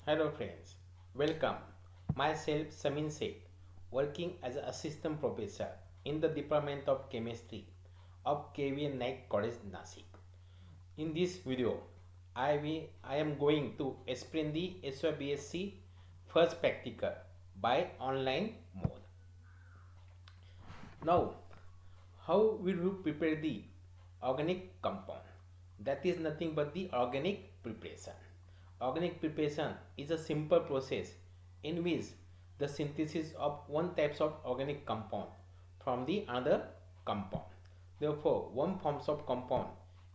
Hello friends, welcome. Myself Samin Sheikh, working as an assistant professor in the Department of Chemistry of KVN Naik College Nasik. In this video, I am going to explain the SYBSC first practical by online mode. Now, how will you prepare the organic compound? That is nothing but the organic preparation. Organic preparation is a simple process in which the synthesis of one types of organic compound from the other compound. Therefore, one forms of compound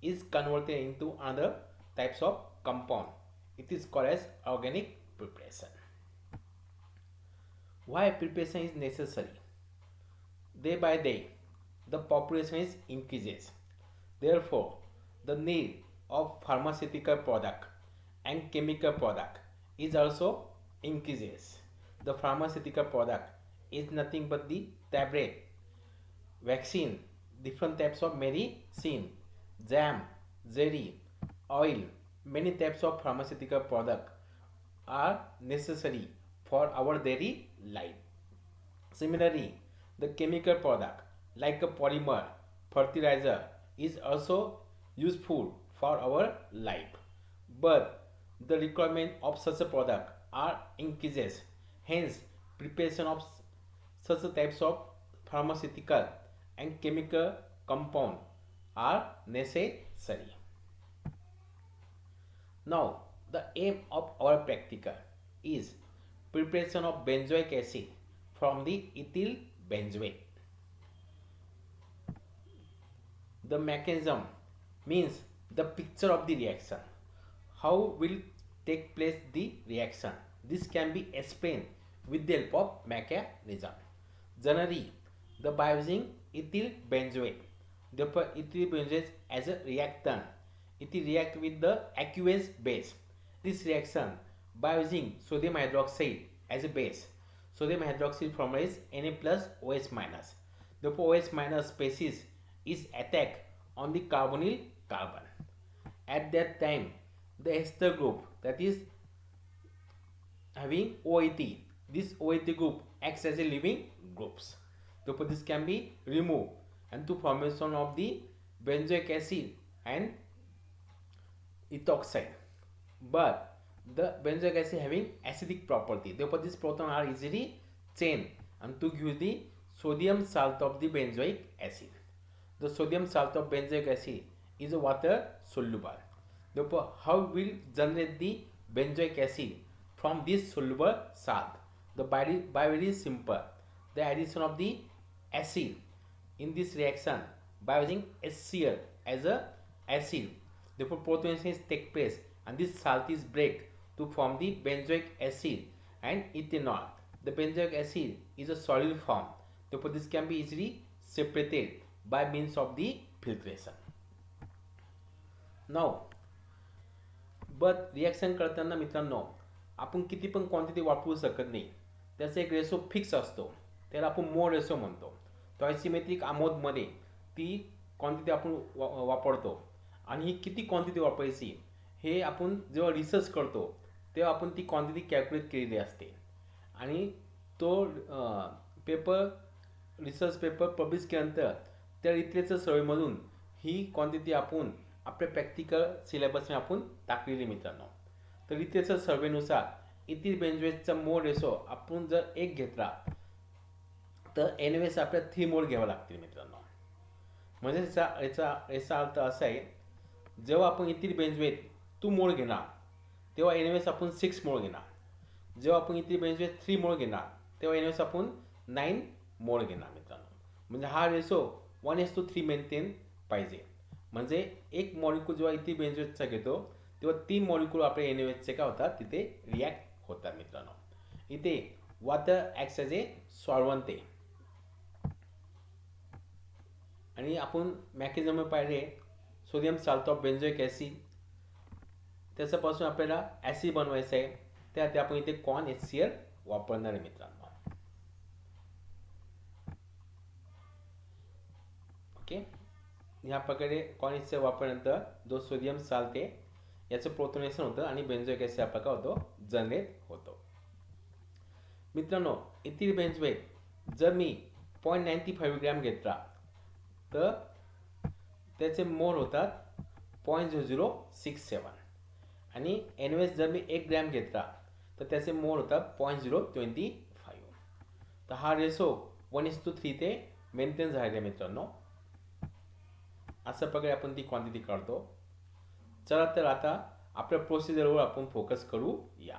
is converted into other types of compound. It is called as organic preparation. Why preparation is necessary? Day by day, the population is increases. Therefore, the need of pharmaceutical product and chemical product is also increases. The pharmaceutical product is nothing but the tablet, vaccine, different types of medicine, jam, jelly, oil, many types of pharmaceutical product are necessary for our daily life. Similarly, the chemical product like a polymer, fertilizer is also useful for our life. But the requirement of such a product are increases. Hence, preparation of such types of pharmaceutical and chemical compound are necessary. Now, the aim of our practical is preparation of benzoic acid from the ethyl benzoate. The mechanism means the picture of the reaction. How will take place the reaction? This can be explained with the help of mechanism. Generally, the by using ethyl benzoate, therefore ethyl benzoate as a reactant, it will react with the aqueous base. This reaction by using sodium hydroxide as a base, sodium hydroxide formula is Na plus OH minus. Therefore, OH minus species is attacked on the carbonyl carbon. At that time, the ester group, that is having OET, this OET group acts as a living groups. Therefore, this can be removed and to formation of the benzoic acid and ethoxide. But the benzoic acid having acidic property, therefore this proton are easily chained and to give the sodium salt of the benzoic acid. The sodium salt of benzoic acid is a water soluble. Therefore, how will generate the benzoic acid from this soluble salt? The by very simple. The addition of the acid in this reaction by using HCl as a acid. Therefore, protonation take place and this salt is break to form the benzoic acid and ethanol. The benzoic acid is a solid form. Therefore, this can be easily separated by means of the filtration. Now, but reaction करताना मित्रांनो आपण किती पण quantity वापरू शकत नाही. त्याचा एक रेशो फिक्स असतो, त्याला आपण मोल रेशो म्हणतो. तो आयसिमेट्रिक आमोदमध्ये ती क्वांटिटी आपण वापरतो आणि ही किती क्वांटिटी वापरायची हे आपण जेव्हा रिसर्च करतो तेव्हा आपण ती क्वांटिटी कॅल्क्युलेट केलेली असते आणि तो पेपर रिसर्च पेपर पब्लिश केल्यानंतर त्या लिटरेचर सर्वेमधून ही क्वांटिटी आपण आपल्या प्रॅक्टिकल सिलेबसमध्ये आपण टाकलेली मित्रांनो. तर लिटरेचर सर्वेनुसार इथिल बेंजोएटचा मोल रेशो आपण जर 1 घेतला तर एनवेस आपल्याला 3 मोल घ्यावं लागतील मित्रांनो. म्हणजे याचा अर्थ असा आहे, जेव्हा आपण इथिल बेंजोएट 2 मोल घेणार तेव्हा एनवेस आपण 6 मोल घेणार. जेव्हा आपण इथिल बेंजोएट 3 मोल घेणार तेव्हा एनवेस आपण 9 मोल घेणार मित्रांनो. म्हणजे हा रेशो 1:3 मेंटेन पाहिजे. म्हणजे एक मॉलिक्यूल जेव्हा इथिल बेंजोएटचा घेतो तेव्हा 3 मॉलिक्यूल आपल्या एनवेसचे काय होतात तिथे रिॲक्ट होतात मित्रांनो. इथे वॉटर ॲक्ट्स ॲज ए सॉल्व्हंट आहे आणि आपण मेकॅनिझम पाहिले sodium sulphate of benzoic acid, त्याच्यापासून आपल्याला ॲसिड बनवायचं आहे. त्यात आपण इथे कॉर्न HCl वापरणार आहे मित्रांनो. ओके, ह्या प्रकारे कॉर्न HCl वापरल्यानंतर जो सोडियम साल्ट आहे याचं प्रोटोनेशन होतं आणि बेन्झोइक ॲसिड आपला काय होतो जनरेट होतो. मित्रांनो, इथिल बेन्झोएट जर मी 0.95 ग्रॅम घेतला तर त्याचे मोल होतात 0.0067 आणि NaOH जर मी 1 ग्रॅम घेतला तर त्याचे मोल होतात 0.025. तर हा रेशो 1:3 ते मेंटेन झालेला आहे मित्रांनो. अशा प्रकारे आपण ती क्वांटिटी काढतो. चला तर आता आपल्या प्रोसिजरवर आपण फोकस करूया.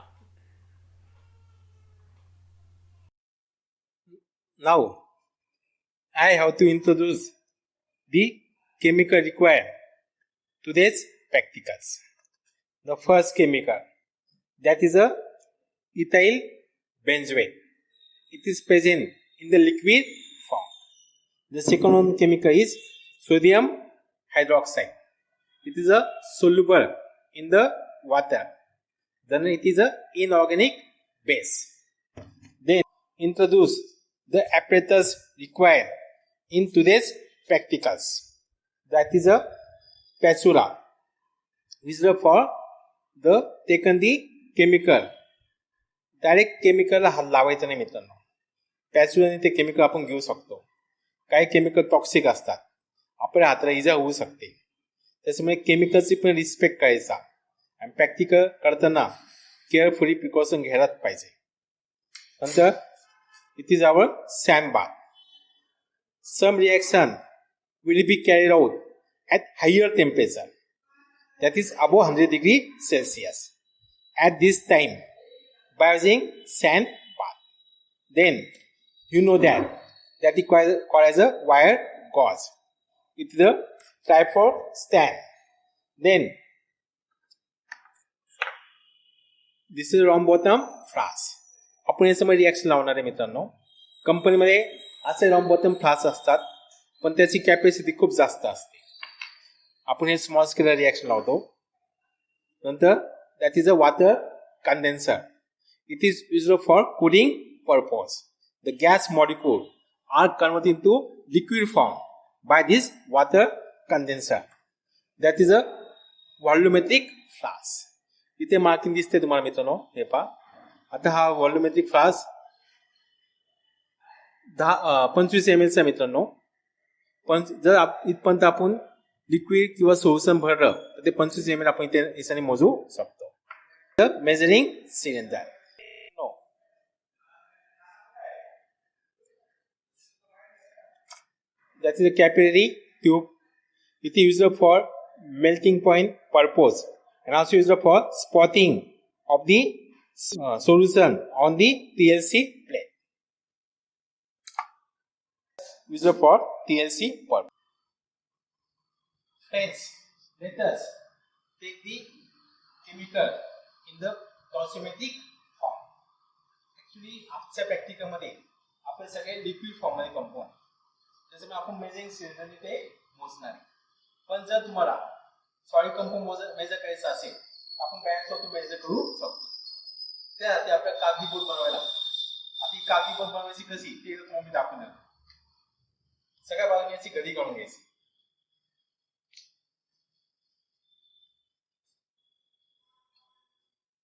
Now I have to introduce the chemical required to today's practicals. The first chemical, that is a ethyl benzoate. It is present in the liquid form. The second one chemical is sodium hydroxide. It is a soluble in the water. Then it is a inorganic base. Then introduce the apparatus required in today's practicals. That is a spatula. This is for the taken the chemical. Direct chemical हात लावायचं नाही मित्रांनो. स्पॅच्युलाने ते chemical आपण घेऊ शकतो. काही chemical toxic असतात, आपल्या हाताला इजा होऊ शकते. त्याच्यामुळे केमिकलची पण रिस्पेक्ट करायचा आणि प्रॅक्टिकल करताना केअरफुली प्रिकॉशन घ्यायलाच पाहिजे. नंतर it is our sand bath. Some reaction will be carried out at higher temperature, that is above 100 degree Celsius. At this time, by using sand bath, then you know that requires a wire gauze with the tripod stand. Then this is round bottom flask. आपण याच्यामध्ये reaction लावणार आहे मित्रांनो. कंपनीमध्ये असे round bottom flask असतात, पण त्याची कॅपॅसिटी खूप जास्त असते. आपण हे स्मॉल स्केलर रिॲक्शन लावतो. नंतर that is a water condenser. It is used for cooling purpose. The gas molecule are converted to liquid form by this water condenser. That is a volumetric flask. इथे marking दिसते तुम्हाला मित्रांनो, हे पहा. आता हा व्हॉल्युमेट्रिक फ्लास्क 25 ml चा मित्रांनो. पण जर इथपर्यंत आपण लिक्विड किंवा सोल्युशन भरलं तर ते 25 ml आपण इथे याच्याने मोजू शकतो. Measuring cylinder. That is a capillary tube. It is used for melting point purpose and also used for spotting of the solution on the TLC plate. Used for TLC purpose. Friends, let us take the chemical in the cosmetic form. Actually, आजच्या practical मध्ये आपण सगळे liquid form मध्ये compound, त्याच्यामुळे आपण measuring cylinder ते मोजणार आहे. पण जर तुम्हाला सॉलिड कंपाऊंड मेजर करायचं असेल आपण बॅलन्स मेजर करू शकतो. त्यासाठी आपल्याला कागदी बोर्ड बनवायला लागतो. आता ही कागदी बोर्ड बनवायची कशी ते तुम्हाला मी दाखवणार. सगळ्या बाजूने याची गडी काढून घ्यायची.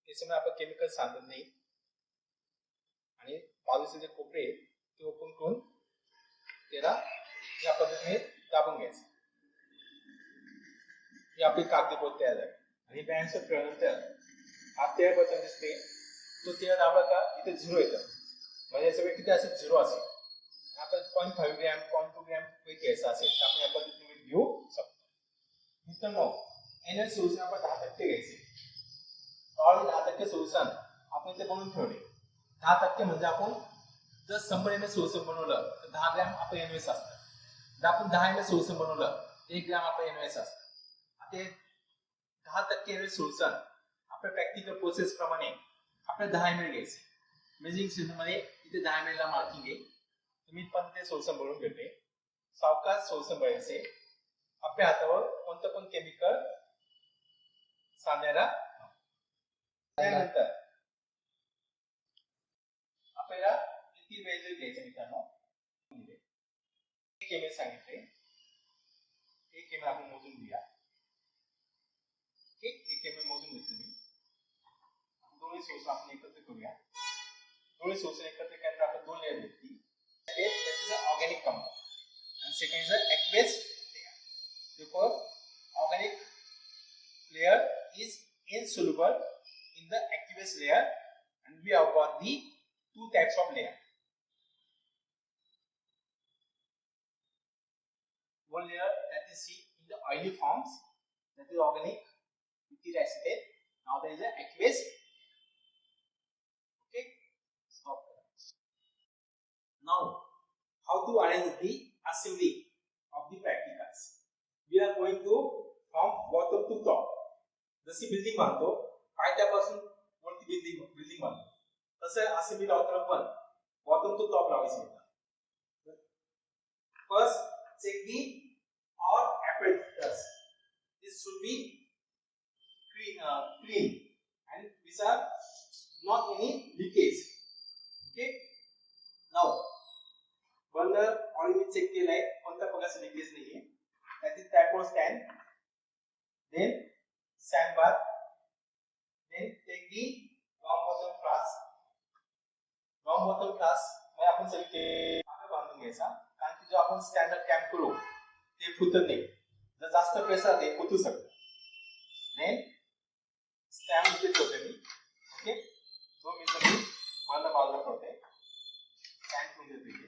त्याच्यामुळे आपण केमिकल सांगत नाही आणि बाजूचे जे कोपरे ते ओपन करून त्याला या पद्धतीने दाबून घ्यायचं. ही आपली कागदी बोर्ड तयार झाली. आणि बॅलन्स केल्यानंतर हा तेल बटन दिसते, तो तेल दाबला का इथे 0 येतं. म्हणजे याचं वेट किती असेल 0 असेल. आपण 0.5 ग्रॅम 0.2 ग्रॅम वेट घ्यायचं असेल तर आपण या पद्धतीने वेट घेऊ शकतो. मित्रांनो, NaOH सोल्युशन आपण 10% घ्यायचे. ऑलरेडी 10% सोल्युशन आपण इथे बनवून ठेवले. 10% म्हणजे आपण जर 100 ml सोल्युशन बनवलं तर 10 ग्रॅम आपलं NaOH असतं. जर आपण 10 ml सोल्युशन बनवलं 1 ग्रॅम आपलं NaOH असतं. आता 10% NaOH सोल्युशन आपल्या प्रॅक्टिकल प्रोसेस प्रमाणे आपल्याला 10 ml घ्यायचे. मेजरिंग सिलेंडर मध्ये इथे 10 ml ला मार्किंग आहे. मी पण ते सोल्युशन बनवून घेते. सावकाश सोल्युशन बनायचे. आपल्या हातावर कोणतं पण केमिकल सांगायला. त्यानंतर आपल्याला किती मेजर घ्यायचं मित्रांनो. 1 ml सांगितले. 1 ml आपण मोजून घेऊया. 1 ml मोजून दोन्ही सोर्स आपण एकत्र करूया. दोन्ही सोर्स एकत्र केल्यानंतर आपण दोन लेयर घेतली. That is an organic compound and second is an aqueous layer. Therefore organic layer is insoluble in the aqueous layer and we have got the two types of layer. One layer that is seen in the oily forms, that is organic ethyl acetate. Now there is an aqueous. Okay, stop. Now how to arrange the assembly of the practicals? We are going to from bottom to top. जशी building बांधतो पायथ्यापासून वरती building बांधतो तसं assembly लावताना पण bottom to top लावायचं. First check the all apparatus. This should be clean and these are not any leakage. Okay, now burner already check केलाय कोणत्या प्रकारचं लीकेज नाहीये. that is type of stand, then sandbar, then take the round bottom flask. round bottom flask मध्ये आपण सगळे मागे बांधून घ्यायचा कारण की जो आपण स्टँडर्ड कॅम्प करू ते फुटत नाही. जर जास्त प्रेशर ते फुटू शकतं. then स्टॅम्प इथे ठेवते मी. ओके, 2 मिनिटं मी बंद बाजूला ठेवते. स्टँड ठेवून देतो इथे.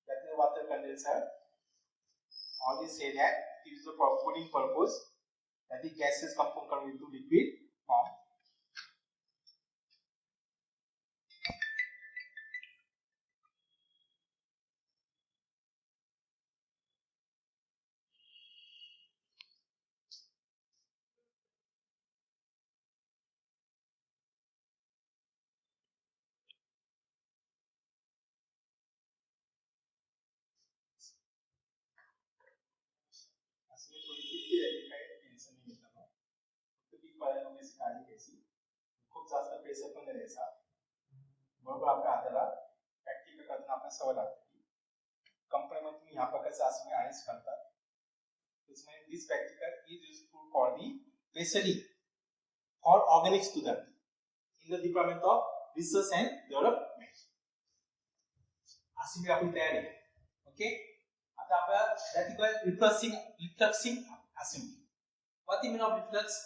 That is water condenser. Already say that it is for cooling purpose. That the gases come into liquid form. असली थोडी किती आहे काही टेन्शन नाही मित्रांनो. फक्त ती पायाची काळजी घ्यायची. खूप जास्त प्रेशर पण नाही द्यायचा. बरोबर आपल्या हाताला प्रॅक्टिकल करताना आपण सवय लागते. कंपनीमध्ये तुम्ही ह्या प्रकारचं असं अरेंज करतात. त्याच्यामुळे this practical is useful for the specially for organic student in the department of research and development. अशी मी आपली तयारी. ओके, आता आपला that is called refluxing assembly. What the meaning of reflux?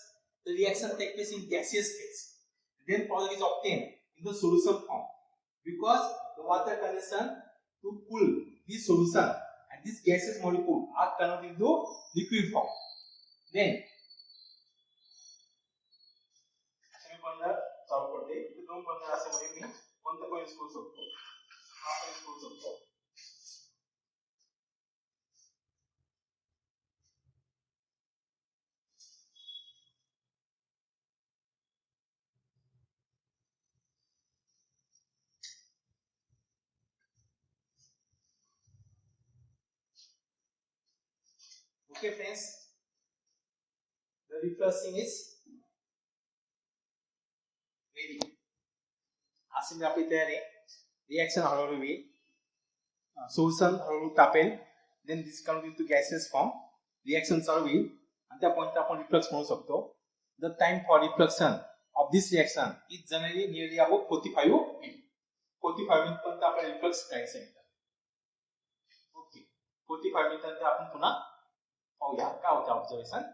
The reaction takes place in gaseous phase. Then product is obtained in the solution form because the water condition to cool this solution and this gaseous molecule are converted into liquid form. Then असे बंदर चालू करते. इथे दोन बंदर असल्यामुळे मी कोणतं पण यूज करू शकतो. हा पण यूज करू शकतो. Okay friends, the refluxing is ready. assembly आपली तयार आहे. रिएक्शन हळूहळू होईल. सोल्युशन हळूहळू तापेल. then this comes into gaseous form. Reaction चालू होईल आणि त्या पॉइंटला आपण रिफ्लक्स म्हणू शकतो. the time for refluction of this reaction is generally nearly about 45 minutes. 45 minute पर्यंत आपण रिफ्लक्स करायचं आहे. ओके, 45 मिनिटांनंतर आपण पुन्हा पाहूया काय होतं observation.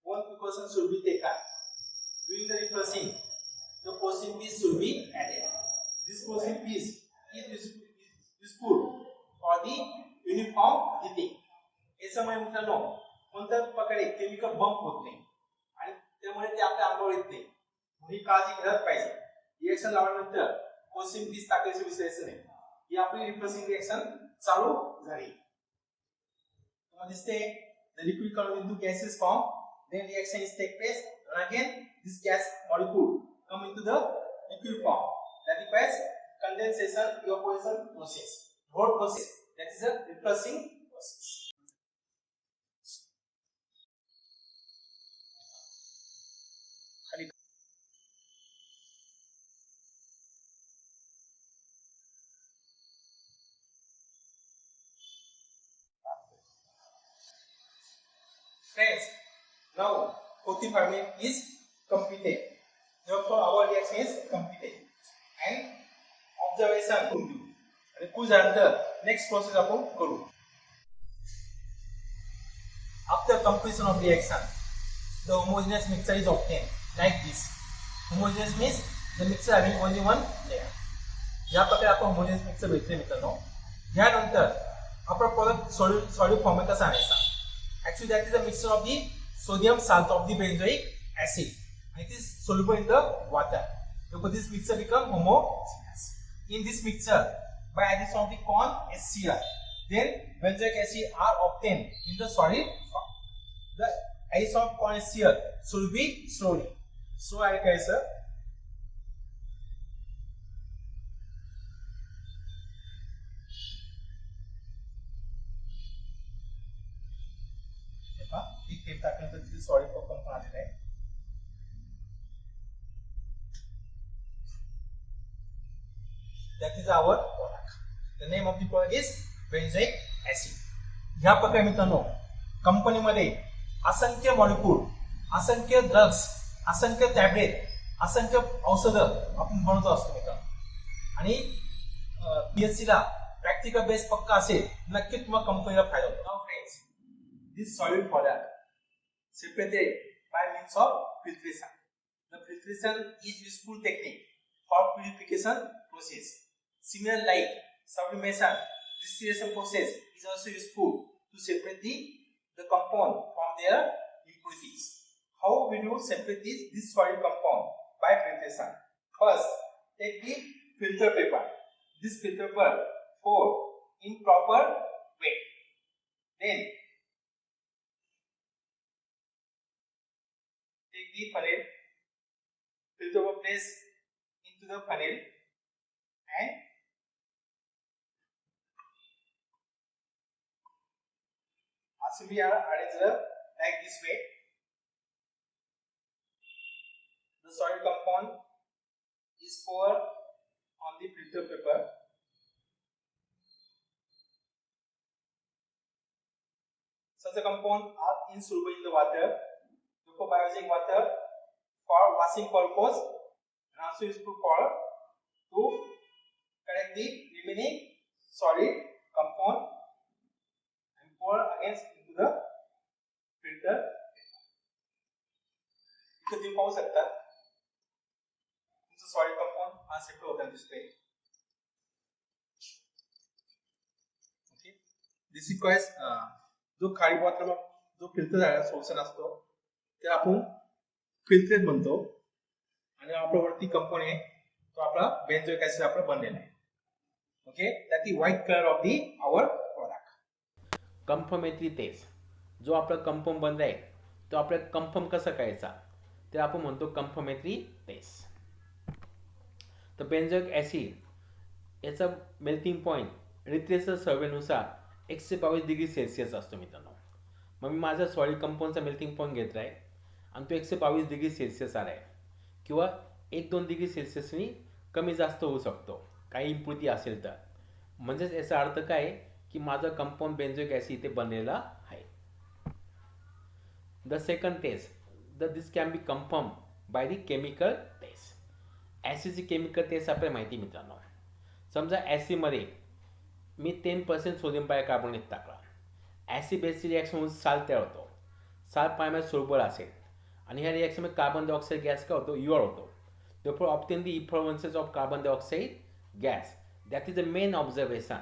One precaution should be taken during the refluxing. The porcine piece should be added. This porcine piece is useful for the uniform heating. ऐसा मैं मित्रांनो कोणत्या प्रकारे केमिकल बंप होत नाही आणि त्यामुळे ते आपल्या अंगावर येत नाही. ही काळजी घ्यायला पाहिजे. रिएक्शन लावल्यानंतर porcine piece टाकायचं विसरायचं नाही. ही आपली रिफ्लक्सिंग रिएक्शन चालू झाली. The liquid comes into gaseous form, then reaction is take place, and again this gas molecule come into the liquid form. That requires condensation, evaporation process. The whole process that is a refluxing process. Friends, now fortification is completed. Therefore, our reaction is completed. And observation करून देऊ. आणि खूप झाल्यानंतर next process आपण करू. After completion of reaction, the homogeneous mixture is obtained like this. Homogeneous means the mixture having only one layer. या प्रकारे आपण homogeneous mixture भेटले मित्रांनो. यानंतर आपण परत solid form कसा आणायचा? Actually, that is a mixture of the sodium salt of the benzoic acid. And it is soluble in the water. Therefore, this mixture becomes homogeneous. In this mixture, by addition of the corn HCl, then benzoic acid are obtained in the solid form. The addition of corn HCl should be slowly. So, I can say. Solid form that is our product. The name of the product is benzoic acid. ह्या प्रकारे मित्रांनो कंपनीमध्ये असंख्य molecule, असंख्य drugs, असंख्य tablet, असंख्य औषधं आपण बनवत असतो मित्रांनो. आणि पीएचसी ला प्रॅक्टिकल बेस पक्का असेल नक्की तुम्हाला कंपनीला फायदा होतो. Now friends, this solid product separated by means of filtration. The filtration is useful technique for purification process. Similar like sublimation, distillation process is also useful to separate the compound from their impurities. How will you separate this solid compound? By filtration. First, take the filter paper. This filter paper pour in proper way. Then take the funnel, filter paper place into the funnel and assembly are arranged like this way. The solid compound is poured on the filter paper. Such a compound are insoluble in the water. Therefore, by using water for washing purpose and also useful for to collect the remaining solid compound and pour against into the filter. इथे तुम्ही पाहू शकता तुमचं solid compound हा separate होताना दिसतोय. Okay, this requires जो खाली बॉटल जो फिल्टर झालेला सोल्युशन असतो ते आपण फिल्ट्रेट बनतो आणि आपला वरती कंपाऊंड आहे तो आपला बेंझोइक ऍसिड आपला बनलेला आहे. Okay, that is white colour of the our product. Confirmatory test जो आपला कंपाऊंड बनलाय तो आपल्याला कन्फर्म कसा करायचा ते आपण म्हणतो कन्फर्मेटरी टेस्ट. तर बेंझोइक ऍसिड याचा मेल्टिंग पॉईंट रित्रेसर सर्वेनुसार 122 डिग्री सेल्सिअस असतो मित्रांनो. मग मी माझा सॉलिड कंपाऊंडचा मेल्टिंग पॉईंट घेतला आहे आणि तो 122 डिग्री सेल्सिअस आला आहे किंवा 1-2 डिग्री सेल्सिअसनी कमी जास्त होऊ शकतो काही इम्प्युरिटी असेल तर. म्हणजेच याचा अर्थ काय की माझं कंपाऊंड बेंझोइक ऍसिड इथे बनलेला आहे. The second test this can be confirm by the chemical test. ॲसिडची केमिकल टेस्ट आपल्याला माहिती मित्रांनो. समजा ॲसिडमध्ये मी 10% सोडियम बायकार्बोनेट टाकला. ॲसिड बेसची रिॲक्शन होऊन साल्ट तयार होतो. साल्ट पाण्यामध्ये सोल्युबल असेल आणि ह्या रिॲक्शनमध्ये कार्बन डायऑक्साईड गॅस काय होतो युआर होतो. therefore obtain the effluences of carbon dioxide gas. That is the main observation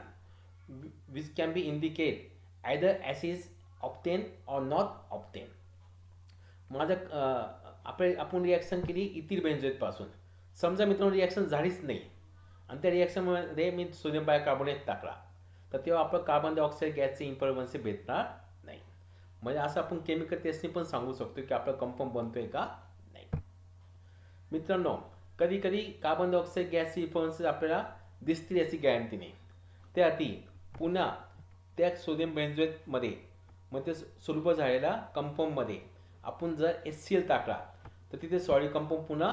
which can be indicate either acid is obtained or not obtained. माझं आपण रिॲक्शन केली इथिल बेंझोएट पासून. समजा मित्रांनो रिॲक्शन झालीच नाही आणि त्या रिॲक्शनमध्ये मी सोडियम बायकार्बोनेट टाकला तर तेव्हा आपलं कार्बन डायऑक्साईड गॅसचे इन्फ्लुएन्स भेटणार नाही. म्हणजे असं आपण केमिकल टेस्टने पण सांगू शकतो की आपला कंपाऊंड बनतोय का नाही. मित्रांनो कधी कधी कार्बन डायऑक्साईड गॅसची इन्फ्लुएन्स आपल्याला दिसतील याची गॅरंटी नाही. त्याआधी पुन्हा त्या सोडियम बेंझोएटमध्ये मग ते सोल्युबल झालेल्या कंपाऊंडमध्ये आपण जर HCl टाकला तर तिथे सॉलिड कंपाऊंड पुन्हा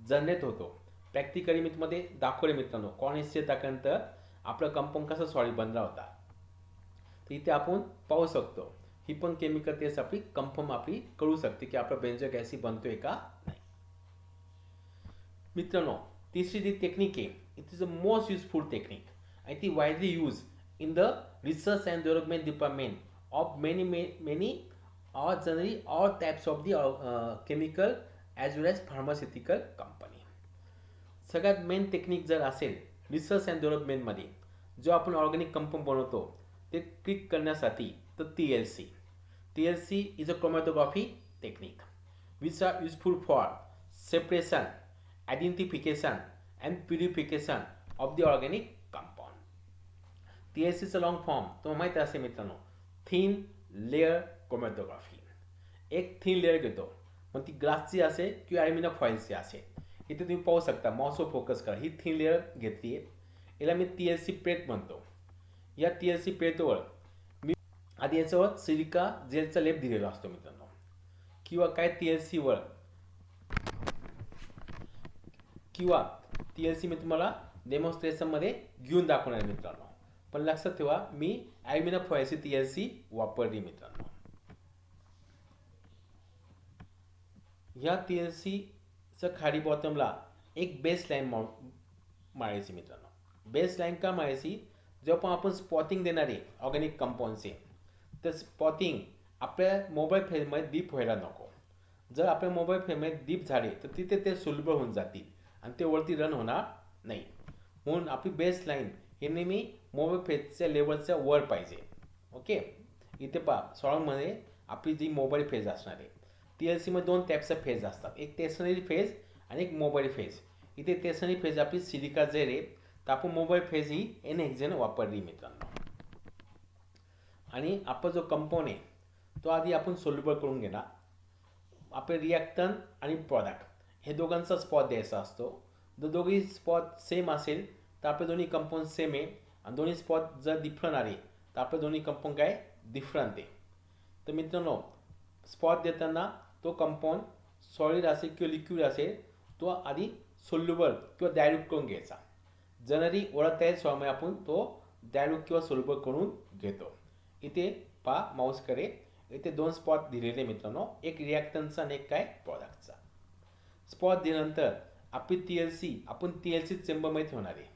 जनरेट होतो. प्रॅक्टिकली मी मध्ये दाखवले मित्रांनो कॉर्न HCl टाकल्यानंतर आपला कंपाऊंड कसा सॉलिड बनला होता. तर इथे आपण पाहू शकतो ही पण केमिकल टेस्ट आपली कन्फर्म आपली कळू शकते की आपला बेंझोइक ॲसिड बनतोय का नाही. मित्रांनो, तिसरी जी टेक्निक आहे, it is the most useful technique आणि ती widely use in the research and development department of many or generally all types of the chemical as well as pharmaceutical company. सगळ्यात मेन टेक्निक जर असेल research and डेव्हलपमेंटमध्ये जो आपण organic compound बनवतो ते click करण्यासाठी, तर TLC is a chromatography technique which are useful for separation, identification and purification of the organic compound. TLCचा लॉंग फॉर्म तुम्हाला माहीत असेल मित्रांनो, थिन लेअर क्रोमॅटोग्राफी. एक थिन लेअर घेतो, मग ती ग्लासची असेल किंवा ॲल्युमिनियम फॉइलची असेल. इथे तुम्ही पाहू शकता, माऊसवर फोकस करा, ही थिन लेअर घेतली आहे, याला मी TLC प्लेट म्हणतो. या TLC प्लेटवर मी आधी याच्यावर सिलिका जेलचा लेप दिलेला असतो मित्रांनो, किंवा काय TLC मी तुम्हाला डेमॉन्स्ट्रेशनमध्ये घेऊन दाखवणार आहे मित्रांनो. पण लक्षात ठेवा, मी ॲल्युमिनियम फॉइलची TLC वापरली मित्रांनो. ह्या TLCच्या खाली बॉटमला एक बेस लाईन मारायची मित्रांनो. बेस लाईन का मारायची? जेव्हा पण आपण स्पॉटिंग देणार आहे ऑर्गॅनिक कंपाऊंडचे, तर स्पॉटिंग आपल्या मोबाईल फेजमध्ये डीप व्हायला नको. जर आपल्या मोबाईल फेजमध्ये डीप झाले तर तिथे ते सुलभ होऊन जातील आणि ते वरती रन होणार नाही. म्हणून आपली बेस लाईन हे नेहमी मोबाईल फेजच्या लेवलच्या वर पाहिजे. ओके, इथे पहा सॉंगमध्ये आपली जी मोबाईल फेज असणार आहे. TLCमध्ये दोन टाईपचा फेज असतात, एक स्टेशनरी फेज आणि एक मोबाईल फेज. इथे स्टेशनरी फेज आपली सिलिका जेल आहे, तर आपण मोबाईल फेज ही NHN वापरली मित्रांनो. आणि आपला जो कंपाऊंड आहे तो आधी आपण सोल्युबल करून घेणार. आपले रिॲक्टंट आणि प्रॉडक्ट हे दोघांचा स्पॉट द्यायचा असतो. जर दोघी स्पॉट सेम असेल तर आपले दोन्ही कंपाऊंड सेम आहे, आणि दोन्ही स्पॉट जर डिफरंट आले तर आपले दोन्ही कंपाऊंड काय डिफरंट आहे. तर मित्रांनो, स्पॉट देताना तो कंपाऊंड सॉलिड असेल किंवा लिक्विड असेल तो आधी सोल्युबल किंवा डायल्यूट करून घ्यायचा. जनरली ओळखता येईल स्वामी आपण तो डायल्यूट किंवा सोल्युबल करून घेतो. इथे पहा माऊसकडे, इथे दोन स्पॉट दिलेले मित्रांनो, एक रिॲक्टन्सचा आणि एक काय प्रॉडक्टचा. स्पॉट दिल्यानंतर आपली आपण TLC चेंबरमध्ये ठेवणार आहे.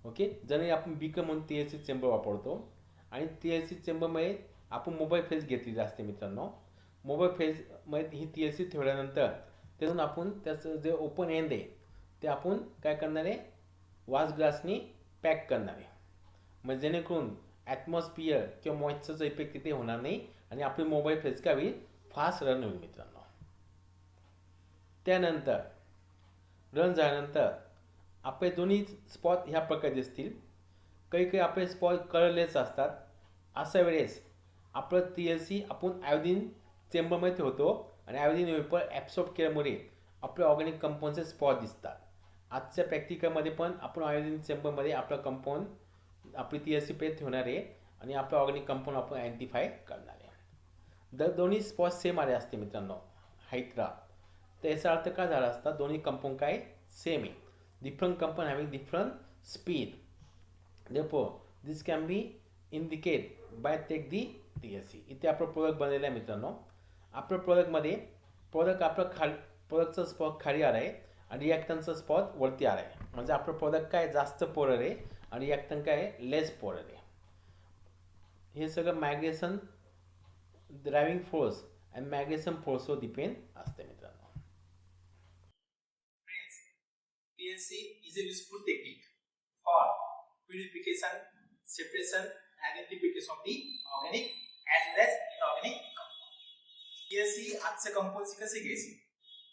ओके, जनरली आपण बीकर म्हणून TLC चेंबर वापरतो, आणि TLC चेंबरमध्ये आपण मोबाईल फेज घेतलेली असते मित्रांनो. मोबाईल फेजमध्ये ही TLC ठेवल्यानंतर त्यातून आपण त्याचं जे ओपन एंड आहे ते आपण काय करणार आहे, वास ग्लासनी पॅक करणार आहे. म्हणजे जेणेकरून ॲटमॉस्फिअर किंवा मॉइश्चरचा इफेक्ट तिथे होणार नाही आणि आपली मोबाईल फेज काय होईल, फास्ट रन होईल मित्रांनो. त्यानंतर रन झाल्यानंतर आपले दोन्ही स्पॉट ह्या प्रकारे दिसतील. काही आपले स्पॉट कलरलेस असतात. अशा वेळेस आपलं TLC आपण आयोडीन चेंबरमध्ये ठेवतो, आणि आयोडीन वेपर ॲब्सॉर्ब केल्यामुळे आपल्या ऑर्गॅनिक कंपाऊंडचे स्पॉट दिसतात. आजच्या प्रॅक्टिकलमध्ये पण आपण आयोडीन चेंबरमध्ये आपला कंपाऊंड आपली TLC पेज ठेवणार आहे आणि आपलं ऑर्गॅनिक कंपाऊंड आपण आयडेंटिफाय करणार आहे. जर दोन्ही स्पॉट सेम आले असते मित्रांनो हाईटला, तर याचा अर्थ काय झाला असता, दोन्ही कंपाऊंड काय सेम आहे. Different compound having different speed, therefore this can be indicate by take the TLC. इथे आपलं प्रोडक्ट बनलेलं आहे मित्रांनो. आपल्या प्रोडक्टमध्ये प्रोडक्टचा स्पॉट खाली आला आहे आणि रिॲक्टंटचा स्पॉट वरती आला आहे. म्हणजे आपलं प्रोडक्ट काय जास्त पोरर आहे आणि रिॲक्टंट काय लेस पोरर आहे. हे सगळं मायग्रेशन ड्रायव्हिंग फोर्स आणि मायग्रेशन फोर्सवर डिपेंड असते मित्रांनो. TLC is a useful technique for purification, separation, identification of the organic as well as inorganic compound. TLC आजचं कंपाऊंड कसे घ्यायचे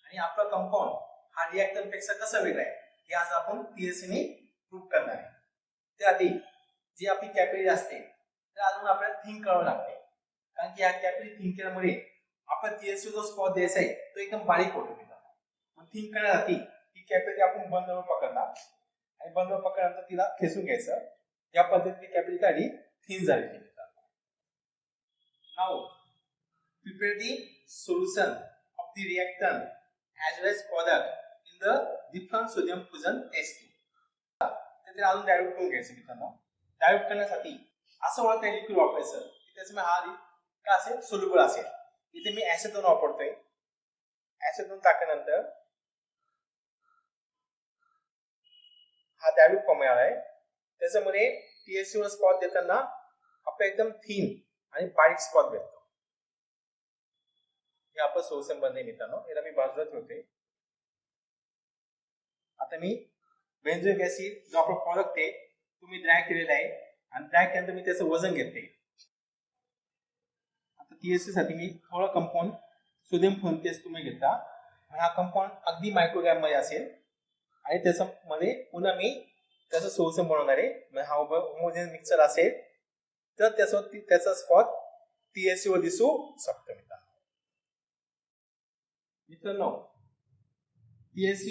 आणि आपला कंपाऊंड हा रिॲक्टंट पेक्षा कसा वेगळा आहे हे आज आपण TLC ने प्रूव्ह करणार आहे. त्याआधी जी आपली कॅपिलरी असते तर अजून आपल्याला थिंक करावं लागते, कारण की या कॅपिलरी थिंक केल्यामुळे आपण TLC जो स्पॉट द्यायचा आहे तो एकदम बारीक होतो. मग थिंक करण्यासाठी ही कॅपिलरी आपण बंदवर पकडणार आणि बंदवर पकडल्यानंतर तिला खेचून घ्यायचं. या पद्धतीने कॅपिलरी खाली थिन झालेली आहे. Now prepare the solution of the reactant as well as product in the different sodium fusion test tube. ते अजून डायल्यूट करून घ्यायचं मित्रांनो. डायल्यूट करण्यासाठी असं वळता लिक्विड वापरायचं की त्याच्यामध्ये हा का असेल सोल्युबल असेल. इथे मी ऍसिटोन वापरतोय. ऍसिटोन टाकल्यानंतर हा डायल्यूट फॉर्म आहे. त्याच्यामध्ये THC वर स्पॉट देताना आपला एकदम थिन आणि बारीक स्पॉट भेटतो. हे आपलं सोल्युशन बनले मित्रांनो. याला मी बाजूला ठेवते. आता मी बेन्झोइक ऍसिड जो आपला प्रॉडक्ट आहे तो मी ड्राय केलेला आहे आणि ड्राय केल्यानंतर मी त्याचं वजन घेते. आता THC साठी मी थोडा कंपाऊंड सोडियम फर्मेटेस तुम्ही घेता. हा कंपाऊंड अगदी मायक्रोग्रॅम मध्ये असेल आणि त्याच्यामध्ये पुन्हा मी त्याचं सोल्युशन बनवणार आहे. हा होमोजेनियस मिक्सर असेल तर त्याचा स्पॉट THC वर दिसू शकतो मित्रांनो. THC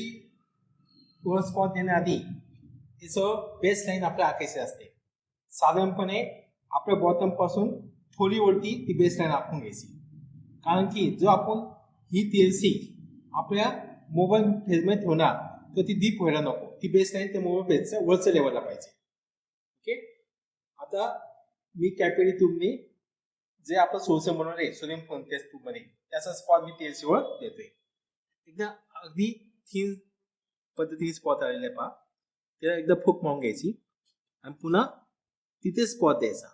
वर स्पॉट देण्याआधी याचं बेस लाईन आपल्या आकायची असते. साधारणपणे आपल्या बॉटम पासून थोडी वरती ती बेस लाईन आखून घ्यायची. कारण की जो आपण ही THC आपल्या मोबाईल फेजमध्ये ठेवणार तर ती डीप व्हायला नको. ती बेस लाईन त्या मोबाईल फेजच्या वरच्या लेवलला पाहिजे. ओके. आता मी कॅपिलरी ट्यूबने जे आपण सोल्युशन बनवलं आहे सोडियम फर्मेटेस ट्यूब मध्ये त्याचा स्पॉट मी THC वर देतोय. एकदा अगदी थिन पद्धतीने स्पॉट आलेला आहे पहा. त्याला एकदा फूक मारून घ्यायची आणि पुन्हा तिथे स्पॉट द्यायचा.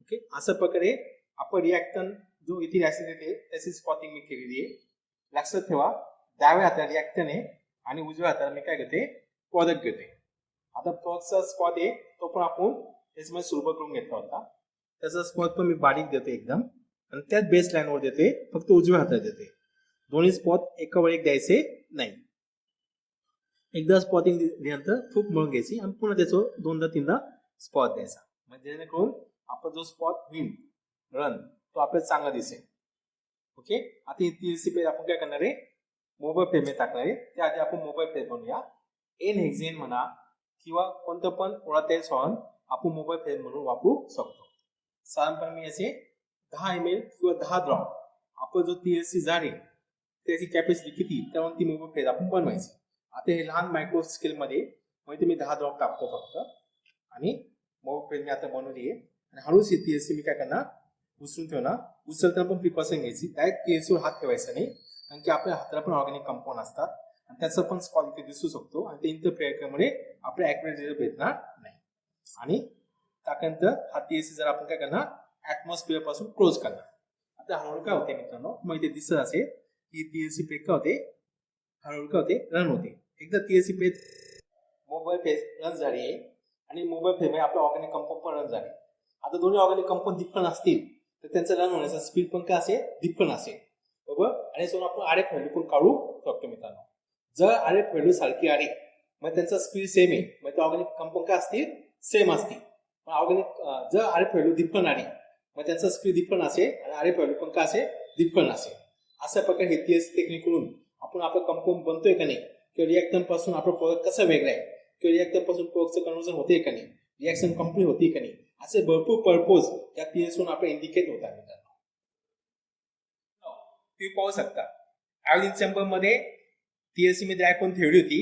ओके. अशा प्रकारे आपण रिॲक्टन जो इथे ऍसिड येते त्याची स्पॉटिंग मी केलेली आहे. लक्षात ठेवा डाव्या हाताला रिॲक्टन आहे आणि उजव्या हाताला मी काय घेते प्रॉडक्ट घेते. आता प्रॉडक्टचा स्पॉट आहे तो पण आपण त्याच्यामध्ये सुरुवात करून घेतला होता. त्याचा स्पॉट पण मी बारीक देते एकदम आणि त्याच बेस लाईनवर देते. फक्त उजव्या हाताला देते. दोन्ही स्पॉट एकावर एक द्यायचे नाही. एकदा स्पॉटिंग दिल्यानंतर फूक म्हणून घ्यायची आणि पुन्हा त्याचं दोनदा तीनदा स्पॉट द्यायचा. म्हणजे जेणेकरून आपण जो स्पॉट होईल रन तो आपल्याला चांगला दिसेल. ओके. आता THC पेज आपण काय करणार आहे मोबाईल फ्रेममध्ये टाकणार आहे. त्याआधी आपण मोबाईल फ्रेम बनवूया. एन हेक्झेन म्हणा किंवा कोणतं पण ओळातेल सॉल्व्हंट आपण मोबाईल फ्रेम म्हणून वापरू शकतो. साधारणपणे मी याचे 10 ml किंवा 10 ड्रॉप आपण जो THC जार आहे त्याची कॅपॅसिटी किती त्यावर ती मोबाईल फ्रेम आपण बनवायची. आता हे लहान मायक्रो स्केल मध्ये म्हणजे मी 10 ड्रॉप टाकतो फक्त आणि मोबाईल फ्रेम मी आता बनवली आहे आणि हळूच THC मी काय करणार उचलून ठेवणार. उचलताना पण प्रिकॉशन घ्यायची. डायरेक्ट THC वर हात ठेवायचा नाही कारण की आपल्या हाताला पण ऑर्गॅनिक कंपाऊंड असतात आणि त्याचं पण स्पॉट इथे दिसू शकतो आणि ते इंटरफेअर केल्यामुळे आपल्या ऍक्युरेट रिझल्ट भेटणार नाही. आणि त्यानंतर हा THC जर आपण काय करणार ऍटमॉस्फिअर पासून क्लोज करणार. आता हळूहळू काय होते मित्रांनो मग इथे दिसत असेल की THC पेज काय होते हळूहळू काय होते रन होते. एकदा THC page mobile phase run झाली आहे आणि मोबाईल फेज मध्ये आपला ऑर्गॅनिक कंपाऊंड पण रन झाले. आता दोन्ही ऑर्गॅनिक कंपाऊंड डिफरंट असतील तर त्यांचं रन होण्याचा स्पीड पण काय असेल डिफरंट असेल. बरोबर. आणि सोबत आपण RF व्हॅल्यू पण काढू शकतो मित्रांनो. जर RF व्हॅल्यू सारखी आली मग त्यांचा स्पीड सेम आहे मग ते ऑर्गॅनिक कंपाऊंड काय असतील सेम असतील. पण ऑर्गॅनिक जर RF व्हॅल्यू डिफरंट आली मग त्यांचा स्पीड डिफरंट असेल आणि RF व्हॅल्यू पण काय असेल डिफरंट असेल. अशा प्रकारे हे THC टेक्निक करून आपण आपलं कंपाऊंड बनतोय का नाही किंवा रिॲक्टन पासून आपलं प्रोडक्ट कसं वेगळं आहे किंवा रिॲक्टन पासून प्रोडक्टचं कन्व्हर्जन होते का नाही रिॲक्शन कंप्लीट होती का नाही असे भरपूर पर्पज या THC आपण इंडिकेट होतात मित्रांनो. तुम्ही पाहू शकता आयोडीन चेंबर मध्ये THC मी ड्राय करून ठेवली होती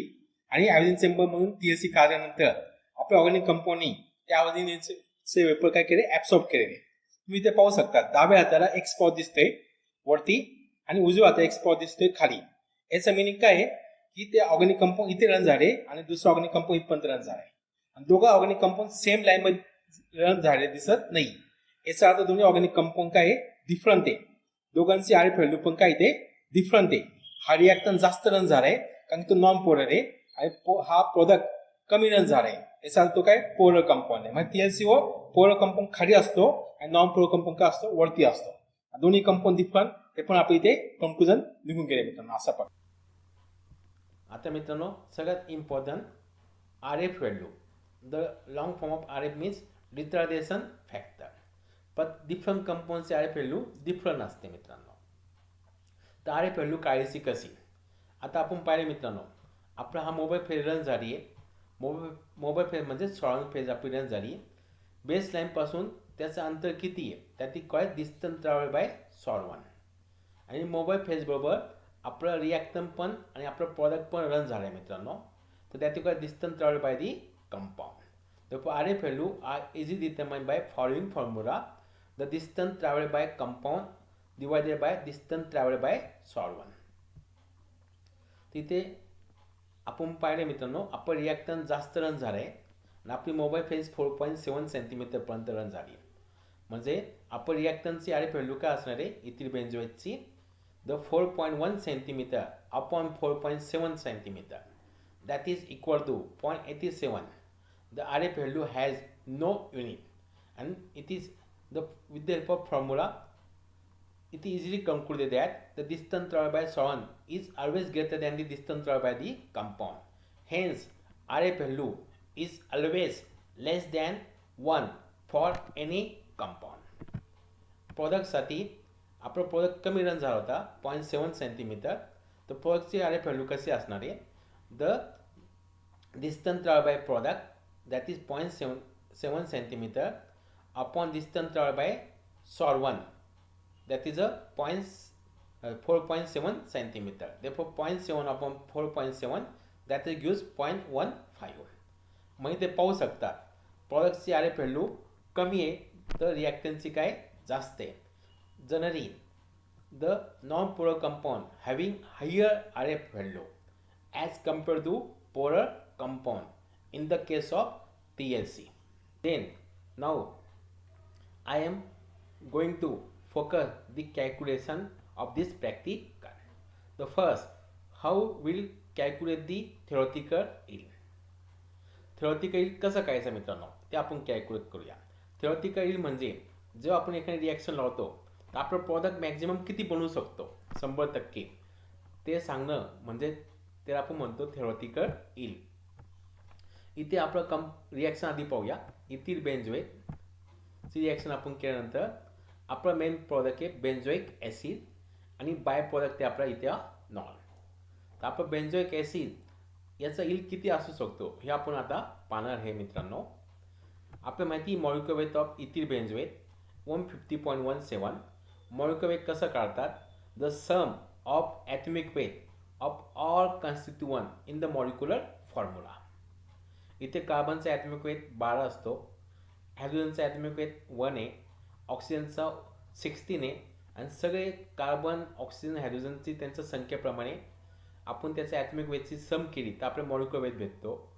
आणि आयोडीन चेंबर मधून THC काढल्यानंतर आपल्या ऑर्गॅनिक कंपाऊंडनी त्या आयोडीनचे वेपर काय केले ऍब्सॉर्ब केलेले. तुम्ही ते पाहू शकता डाव्या हाताला एक स्पॉट दिसतोय वरती आणि उजव्या हाताला एक स्पॉट दिसतोय खाली. याचं मिनिंग काय आहे की ते ऑर्गॅनिक कंपाऊंड इथे रन झाले आणि दुसरं ऑर्गॅनिक कंपाऊंड इथपर्यंत रन झाले आणि दोघं ऑर्गॅनिक कंपाऊंड सेम लाईन मध्ये रन झाले दिसत नाही. याचा अर्थ दोन्ही ऑर्गॅनिक कंपाऊंड काय डिफरंट आहे. दोघांची RF व्हॅल्यू पण काय ते डिफरंट आहे. हा रिॲक्टन जास्त रन झालाय कारण तो नॉन पोलर आहे आणि हा प्रोडक्ट कमी रन झालाय. याचा अर्थ तो काय पोलर कंपाऊंड आहे. म्हणजे THC वर पोलर कंपाऊंड खाली असतो आणि नॉन पोलर कंपाऊंड काय असतो वरती असतो. दोन्ही कंपाऊंड डिफरंट हे पण आपण इथे कन्क्लुजन निघून गेले मित्रांनो असा प्रकार. आता मित्रांनो सगळ्यात important RF value. The long form of RF means retardation factor. पण डिफरंट कंपाऊंडचे RF व्हॅल्यू डिफरंट असते मित्रांनो. तर RF व्हॅल्यू काढायची कशी आता आपण पाहिले मित्रांनो. आपला हा मोबाईल फेज रन झाली आहे. मोबाईल फेज म्हणजे सॉल्व्हंट फेज आपली रन झाली. बेस लाईन पासून त्याचं अंतर किती आहे त्यात काय डिस्टन्स ट्रॅव्हल बाय सॉल्व्हंट आणि मोबाईल फेज बरोबर आपलं रिॲक्टन पण आणि आपलं प्रॉडक्ट पण रन झालं आहे मित्रांनो. तर त्यात काय distance travel by the compound. Therefore RF value are easily determined by following formula the distance travelled by compound divided by distance travelled by solvent. तिथे आपण पाहिले मित्रांनो, आपण रिॲक्टन्स जास्त रन झालं आहे आणि आपली मोबाईल फेज 4.7 सेंटीमीटरपर्यंत रन झाली. म्हणजे आपण रिॲक्टन्सची आर एफ व्हॅल्यू काय असणार आहे इथिल बेंझोएटची, the 4.1 centimetre upon 4.7 centimetre, that is equal to 0.87. The RF value has no unit, and it is with the help of formula it is easily concluded that the distance traveled by solvent is always greater than the distance traveled by the compound. Hence, RF value is always less than 1 for any compound. प्रोडक्टसाठी आपला product कमी run झाला होता 0.7 centimetre, तर प्रोडक्टची R F value कशी असणार आहे, the distance traveled by product, that is 0.7 centimeter upon distance traveled by solvent, that is a 4.7 centimeter. Therefore 0.7 upon 4.7, that gives 0.15. मग इथे पाहू शकता प्रॉडक्टची आर एफ व्हॅल्यू कमी आहे तर रिॲक्टन्सची काय जास्त आहे. Generally the non polar compound having higher R F value as compared to polar compound in the case of TLC. Then now I am going to focus the calculation of this practical. The first, how will calculate the theoretical yield. theoretical yield कसं करायचं मित्रांनो ते आपण calculate करूया. theoretical yield म्हणजे जेव्हा आपण एखादी रिॲक्शन लावतो तर आपलं प्रॉडक्ट मॅक्झिमम किती बनवू शकतो 100% ते सांगणं म्हणजे त्याला आपण म्हणतो theoretical yield. इथे आपलं रिॲक्शन आधी पाहूया. इथिल बेंझोएट ची रिॲक्शन आपण केल्यानंतर आपला मेन प्रॉडक्ट आहे बेंझोइक ॲसिड आणि बाय प्रॉडक्ट आहे आपला इथेनॉल. तर आपलं बेंझोइक ॲसिड याचा yield किती असू शकतो हे आपण आता पाहणार आहे मित्रांनो. आपल्याला माहिती molecular weight of ethyl benzoate 150.17. Molecular weight कसं काढतात, the sum of atomic weight of all constituent in the molecular formula. इथे कार्बनचा ॲटॉमिक वेट 12 असतो, हायड्रोजनचा ॲटॉमिक वेट 1 आहे, ऑक्सिजनचा 16 आहे आणि सगळे कार्बन ऑक्सिजन हायड्रोजनची त्यांच्या संख्येप्रमाणे आपण त्याच्या ॲटॉमिक वेटची सम केली तर आपल्याला मॉलिक्युलर वेट भेटतो.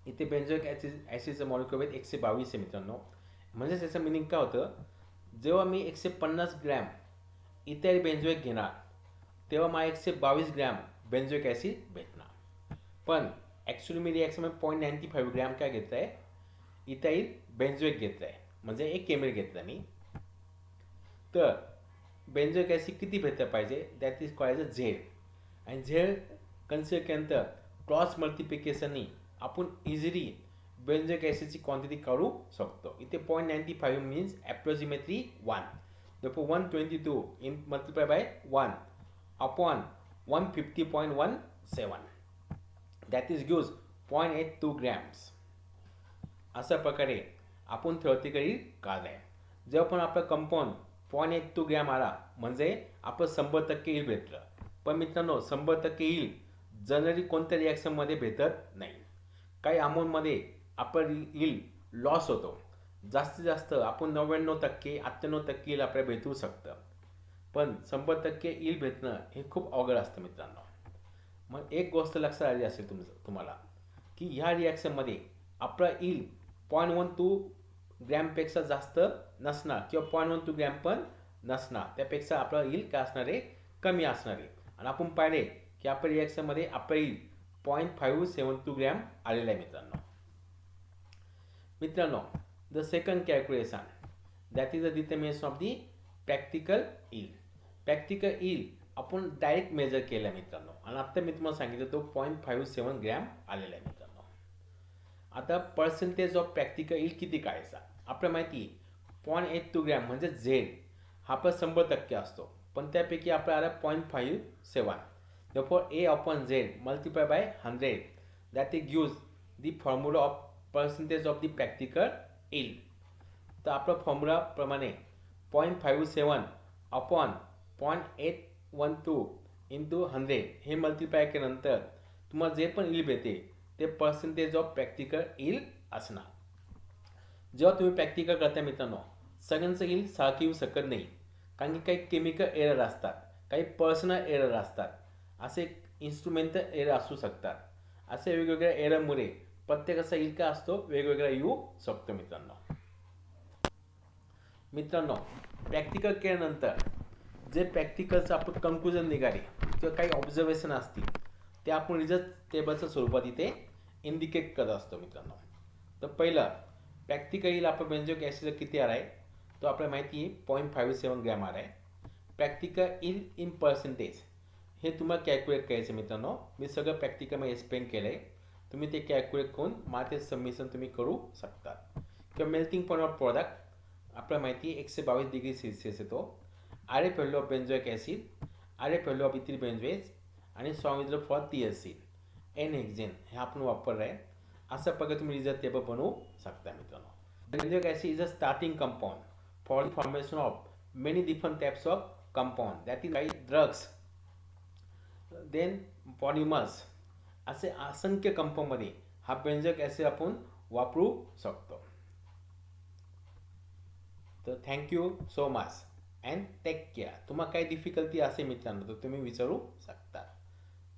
इथे बेंझोइक ॲसिडचं मॉलिक्युलर वेट 122 आहे मित्रांनो. म्हणजे त्याचं मिनिंग काय होतं, जेव्हा मी 150 ग्रॅम इथेल बेंझोइक घेणार तेव्हा मला 122 ग्रॅम बेंझोइक ॲसिड भेटणार. पण ॲक्च्युली मी रिॲक्शनमध्ये 0.95 ग्रॅम काय घेतलं आहे, इथाईल बेंझोइक घेतलं आहे, म्हणजे 1 ml घेतलं मी. तर बेंझोइक ॲसिड किती भेटलं पाहिजे, दॅट इज कॉल्ड झेड. आणि झेड कन्सिडर केल्यानंतर क्रॉस मल्टिप्लिकेशननी आपण इझिली बेंझोइक ॲसिडची क्वांटिटी काढू शकतो. इथे 0.95 means approximately 1. therefore 122 in multiplied by 1 upon 150.17, that is gives 0.82 grams. अशा प्रकारे आपण theoretically काढलाय. जेव्हा पण आपला कंपाऊंड 0.82 ग्रॅम आला म्हणजे आपलं 100% yield भेटलं. पण मित्रांनो 100% yield जनरली कोणत्या रिॲक्शनमध्ये भेटत नाही. काही अमाऊंटमध्ये आपलं yield लॉस होतो. जास्तीत जास्त आपण 99% 98% yield आपल्याला भेटू शकतं. पण 100% yield भेटणं हे खूप अवघड असतं मित्रांनो. मग एक गोष्ट लक्षात आली असेल तुम्हाला की ह्या रिॲक्शनमध्ये आपला yield 0.12 ग्रॅमपेक्षा जास्त नसणार किंवा 0.12 ग्रॅम पण नसणार. त्यापेक्षा आपला yield काय असणार आहे, कमी असणार आहे. आणि आपण पाहिले की आपल्या रिॲक्शनमध्ये आपला yield 0.572 ग्रॅम आलेला आहे मित्रांनो. The second calculation, that is the determination of the practical yield. Practical yield आपण डायरेक्ट मेजर केला मित्रांनो आणि आता मी तुम्हाला सांगितलं तो 0.57 ग्रॅम आलेला आहे मित्रांनो. आता पर्सेंटेज ऑफ प्रॅक्टिकल yield किती काढायचा, आपल्याला माहिती आहे 0.82 ग्रॅम म्हणजे झेड हा आपला 100% असतो, पण त्यापैकी आपल्याला 0.57. therefore a upon z multiplied by 100, that it gives the formula of percentage of the practical yield. तर आपला फॉर्म्युला प्रमाणे 0.57 अपॉन 0.812 इंटू 100 हे मल्टिप्लाय केल्यानंतर तुम्हाला जे पण yield भेटे ते पर्सेंटेज ऑफ प्रॅक्टिकल yield असणार. जेव्हा तुम्ही प्रॅक्टिकल करता मित्रांनो सगळ्यांचं येईल सारखं येऊ शकत नाही, कारण की काही केमिकल एरर असतात, काही पर्सनल एरर असतात, असे इन्स्ट्रुमेंटल एरर असू शकतात. असे वेगवेगळ्या एररमुळे प्रत्येकाचा येईल का असतो वेगवेगळा येऊ शकतो मित्रांनो. प्रॅक्टिकल केल्यानंतर जे प्रॅक्टिकलचं आपण कन्क्लुजन निघाले किंवा काही ऑब्झर्वेशन असतील ते आपण रिझल्ट टेबलच्या स्वरूपात इथे इंडिकेट करत असतो मित्रांनो. तर पहिलं प्रॅक्टिकल येईल आपण बेंझोइक ॲसिड किती आर आहे, तो आपल्याला माहिती आहे 0.57 ग्रॅम आर आहे. प्रॅक्टिकल इन पर्सेंटेज हे तुम्हाला कॅल्क्युलेट करायचं मित्रांनो. मी सगळं प्रॅक्टिकलमध्ये एक्सप्लेन केलं आहे, तुम्ही ते कॅल्क्युलेट करून मला ते सबमिशन तुम्ही करू शकता. किंवा मेल्टिंग पॉईंट ऑफ प्रॉडक्ट आपल्याला माहिती आहे 122 डिग्री सेल्सिअस येतो. R F value of benzoic acid, R F value of ethyl benzoate आणि सॉल्व्हेंट फॉर थियासीन एन हेक्झेन हे आपण वापरलं आहे. अशा प्रकारे तुम्ही रिझल्ट टेबल बनवू शकता मित्रांनो. Benzoic acid is a starting compound for formation of many different types of compound that is like drugs then polymers. असे असंख्य कंपाऊंडमध्ये हा बेंझोइक ॲसिड आपण वापरू शकतो. तर thank you so much and take care. तुम्हाला काही डिफिकल्टी असेल मित्रांनो तर तुम्ही विचारू शकता.